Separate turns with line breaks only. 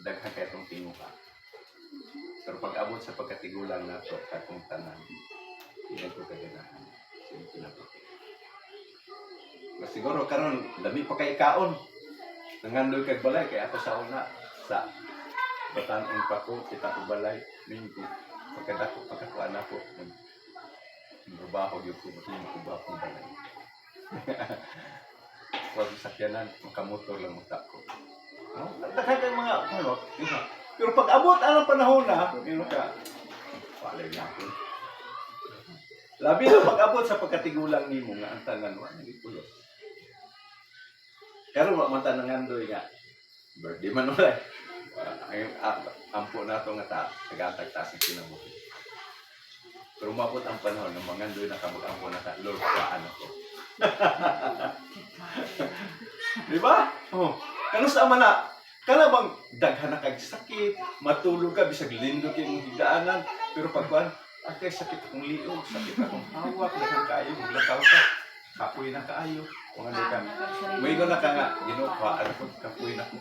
daghan kay itong tinguha. Pero pag abot sa pagkatigulang na ito, katong tanan, hindi ko kaganahan. Sige, pinaputi. Mas siguro karon dami pa kay kaon. Nangandoy kay balay, kaya ako sa una, sa batanon pa ko, kita ko balay, minggo, pagkatuan ako, nagbabaho yung kumahin ko ba akong balay. Huwag sakyanan, makamotor lang utak ko. Daghan kay mga, pero pag abot ang panahon na, palay na ako. Labi na pag abot sa pagkatigulang nimo nga ang tanan wa nagikulos. Karon wa man tanangandoy nga. Birthday man wala. Ay ampo na to nga tagatag ta sa kinabuhi. Pero mabot ang panahon ng mangandoy na kamag-ampo na ta Lord wa ano ko. Di ba? Oh, kano sa man na kana bang daghan na kag sakit, matulog ka bisag lindot imong higdaanan, pero pagkuan akay sakit akong liog, sakit akong hawak, daghan kaayo maglakaw ka. Kapoy na kaayo. Kung ano ka. May ko na ka nga, ginuha, ano ko, kapoy na ko.